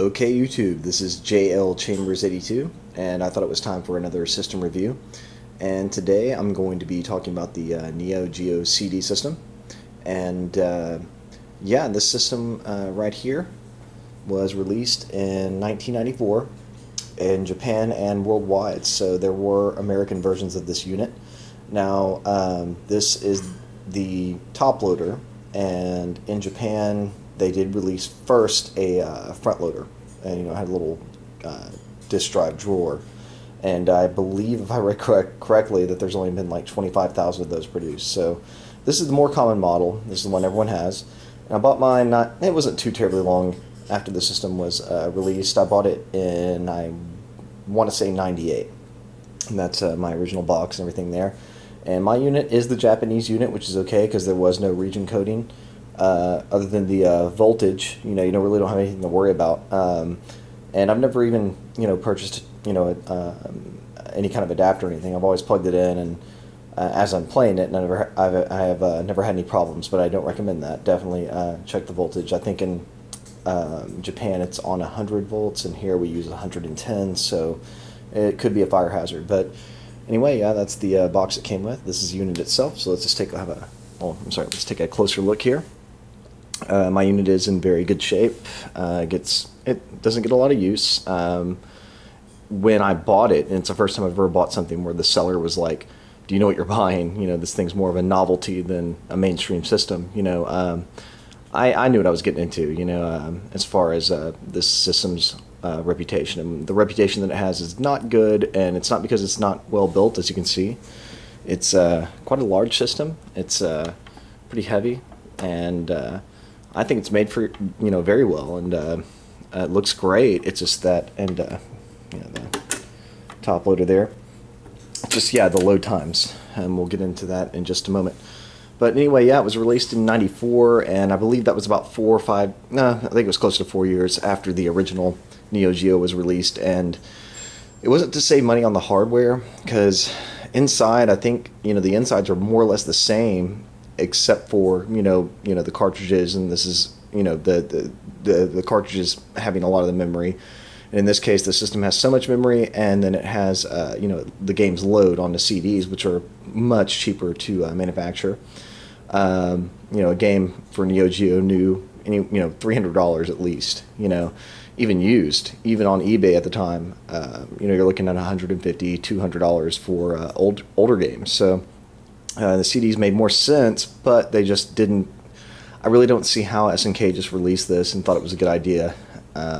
Okay YouTube, this is JL Chambers 82 and I thought it was time for another system review, and today I'm going to be talking about the Neo Geo CD system. And yeah, this system right here was released in 1994 in Japan and worldwide, so there were American versions of this unit. Now this is the top loader, and in Japan they did release first a front loader, and had a little disk drive drawer, and I believe, if I read correctly, that there's only been like 25,000 of those produced. So this is the more common model. This is the one everyone has. And I bought mine, it wasn't too terribly long after the system was released. I bought it in, I want to say, 98, and that's my original box and everything there. And my unit is the Japanese unit, which is okay because there was no region coding. Other than the voltage, you really don't have anything to worry about. And I've never even, purchased, any kind of adapter or anything. I've always plugged it in, and as I'm playing it, and I have never had any problems. But I don't recommend that. Definitely check the voltage. I think in Japan it's on 100 volts, and here we use 110, so it could be a fire hazard. But anyway, yeah, that's the box it came with. This is the unit itself. So let's just let's take a closer look here. My unit is in very good shape. It doesn't get a lot of use. When I bought it, and it's the first time I've ever bought something where the seller was like, "Do you know what you're buying? This thing's more of a novelty than a mainstream system." I knew what I was getting into. As far as this system's reputation, and the reputation that it has is not good, and it's not because it's not well built. As you can see, it's quite a large system. It's pretty heavy, and I think it's made for very well, and it looks great. It's just that, and the top loader there, just the load times, and we'll get into that in just a moment. But anyway, yeah, it was released in '94, and I believe that was about 4 or 5. No, I think it was close to 4 years after the original Neo Geo was released. And it wasn't to save money on the hardware, because inside, I think the insides are more or less the same, except for the cartridges, and this is the cartridges having a lot of the memory. And in this case, the system has so much memory, and then it has the games load onto CDs, which are much cheaper to manufacture. A game for Neo Geo new, $300 at least. Even used, even on eBay at the time, you're looking at $150, $200 for older games. So the CDs made more sense, but they just didn't. I really don't see how SNK just released this and thought it was a good idea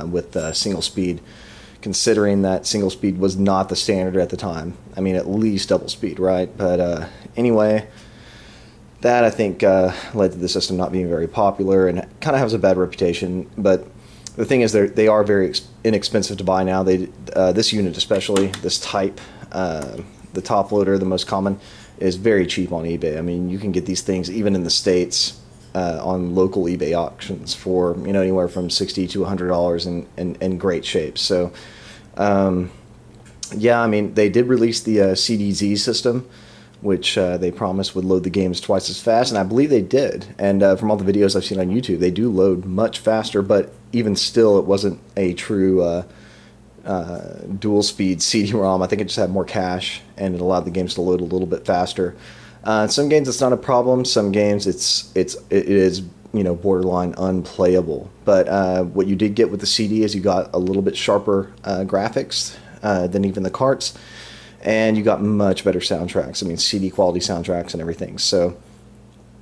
with single speed, considering that single speed was not the standard at the time. I mean, at least double speed, right? But anyway, that I think led to the system not being very popular, and it kind of has a bad reputation. But the thing is, they are very inexpensive to buy now. This unit especially, this type, the top loader, the most common, is very cheap on eBay. I mean, you can get these things even in the States on local eBay auctions for anywhere from $60 to $100 in great shape. So yeah, I mean, they did release the CDZ system, which they promised would load the games twice as fast, and I believe they did. And from all the videos I've seen on YouTube, they do load much faster, but even still, it wasn't a true dual speed CD-ROM. I think it just had more cache, and it allowed the games to load a little bit faster. Some games it's not a problem. Some games it is borderline unplayable. But what you did get with the CD is you got a little bit sharper graphics than even the carts, and you got much better soundtracks. I mean, CD quality soundtracks and everything. So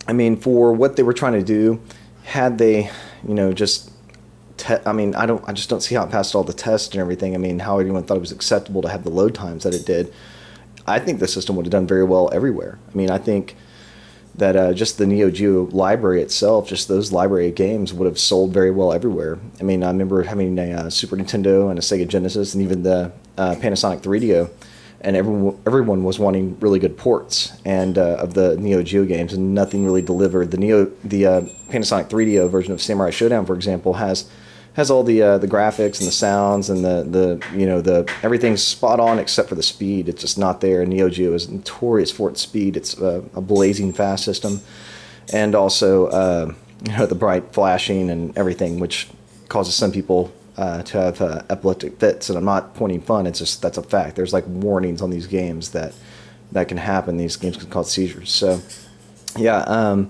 I mean, for what they were trying to do, had they just I just don't see how it passed all the tests and everything. I mean, how anyone thought it was acceptable to have the load times that it did. I think the system would have done very well everywhere. I mean, I think that just the Neo Geo library itself, just those library of games, would have sold very well everywhere. I mean, I remember having a Super Nintendo and a Sega Genesis, and even the Panasonic 3DO, and everyone was wanting really good ports and of the Neo Geo games, and nothing really delivered. The Panasonic 3DO version of Samurai Showdown, for example, has all the graphics and the sounds and the everything's spot on except for the speed. It's just not there. Neo Geo is notorious for its speed. It's a blazing fast system, and also the bright flashing and everything, which causes some people to have epileptic fits, and I'm not pointing fun. It's just that's a fact. There's like warnings on these games that can happen. These games can cause seizures. So yeah.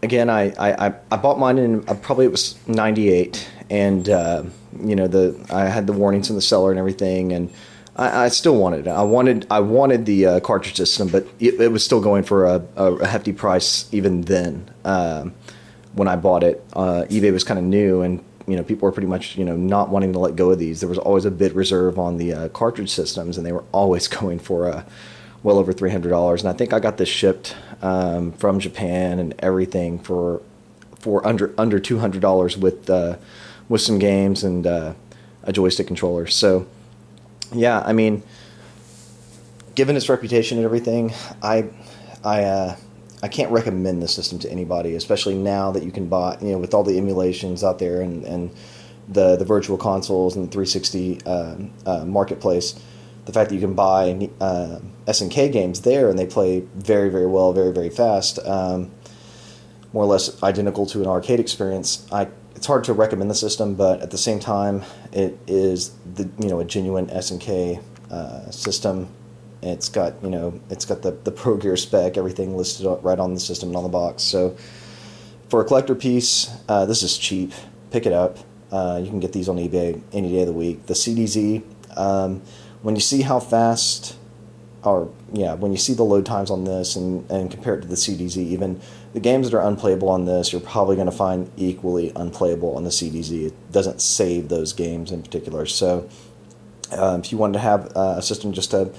Again, I bought mine in probably it was '98, and you know I had the warnings in the seller and everything, and I still wanted it. I wanted the cartridge system, but it was still going for a hefty price even then. When I bought it, eBay was kind of new, and you know people were pretty much not wanting to let go of these. There was always a bid reserve on the cartridge systems, and they were always going for well over $300. And I think I got this shipped from Japan and everything for under $200 with some games and a joystick controller. So yeah, I mean, given its reputation and everything, I can't recommend this system to anybody, especially now that you can buy, with all the emulations out there and the virtual consoles and the 360 marketplace. The fact that you can buy SNK games there and they play very, very well, very, very fast, more or less identical to an arcade experience. It's hard to recommend the system, but at the same time, it is a genuine SNK system. It's got the Pro Gear spec, everything listed right on the system and on the box. So for a collector piece, this is cheap. Pick it up. You can get these on eBay any day of the week. The CDZ. When you see how fast, when you see the load times on this and compare it to the CDZ, even the games that are unplayable on this, you're probably going to find equally unplayable on the CDZ. It doesn't save those games in particular. So if you wanted to have a system just to,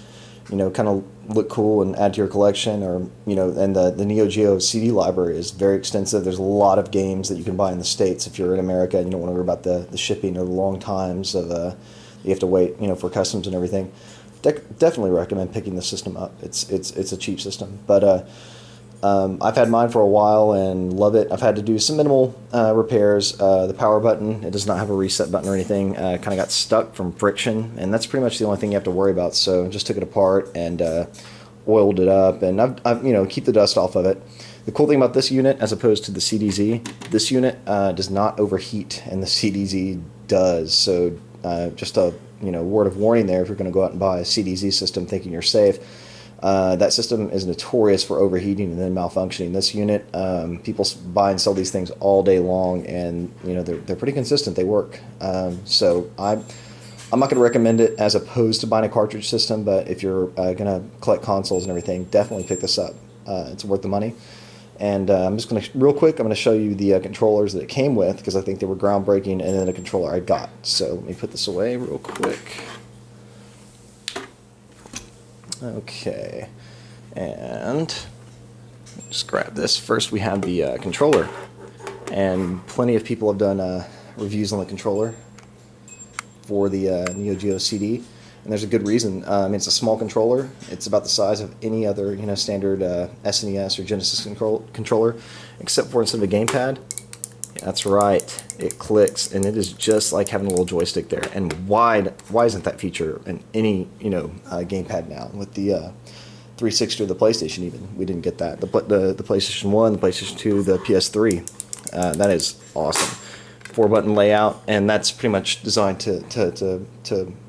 kind of look cool and add to your collection, or, and the Neo Geo CD library is very extensive. There's a lot of games that you can buy in the States if you're in America and you don't want to worry about the shipping or the long times of you have to wait, for customs and everything. Definitely recommend picking the system up. It's a cheap system, but I've had mine for a while and love it. I've had to do some minimal repairs. The power button, it does not have a reset button or anything. Kind of got stuck from friction, and that's pretty much the only thing you have to worry about. So just took it apart and oiled it up, and I've keep the dust off of it. The cool thing about this unit, as opposed to the CDZ, this unit does not overheat, and the CDZ does. So just a word of warning there if you're going to go out and buy a CDZ system thinking you're safe. That system is notorious for overheating and then malfunctioning. This unit, people buy and sell these things all day long, and they're pretty consistent. They work. So I'm not going to recommend it as opposed to buying a cartridge system, but if you're going to collect consoles and everything, definitely pick this up. It's worth the money. And I'm just going to, real quick, I'm going to show you the controllers that it came with, because I think they were groundbreaking, and then a controller I got. So let me put this away real quick. Okay, and just grab this. First we have the controller, and plenty of people have done reviews on the controller for the Neo Geo CD. And there's a good reason. It's a small controller. It's about the size of any other, standard SNES or Genesis controller, except for instead of a gamepad. Yeah, that's right. It clicks, and it is just like having a little joystick there. And why isn't that feature in any gamepad now with the 360 or the PlayStation? Even we didn't get that. The PlayStation 1, the PlayStation 2, the PS3. That is awesome. 4-button layout, and that's pretty much designed to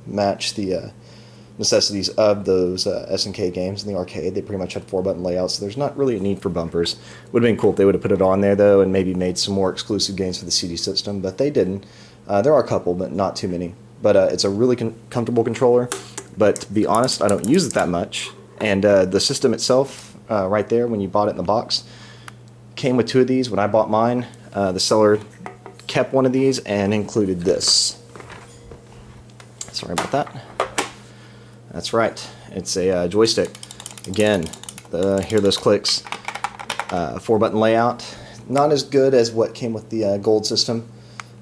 match the necessities of those SNK games in the arcade. They pretty much had 4-button layouts, so there's not really a need for bumpers. Would have been cool if they would have put it on there though, and maybe made some more exclusive games for the CD system, but they didn't. There are a couple, but not too many. But it's a really comfortable controller. But to be honest, I don't use it that much. And the system itself, right there, when you bought it in the box, came with 2 of these. When I bought mine, the seller kept one of these and included this. Sorry about that. That's right. It's a joystick. Again, hear those clicks. 4-button layout. Not as good as what came with the gold system,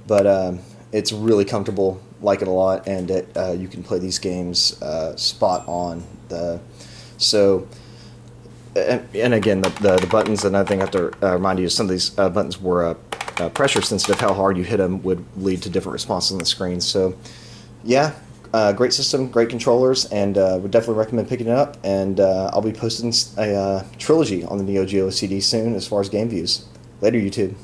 but it's really comfortable. Like it a lot, and you can play these games spot on. And again, the buttons, another thing I have to remind you, some of these buttons were pressure sensitive. How hard you hit them would lead to different responses on the screen. So yeah, great system, great controllers, and would definitely recommend picking it up. And I'll be posting a trilogy on the Neo Geo CD soon as far as game views. Later, YouTube.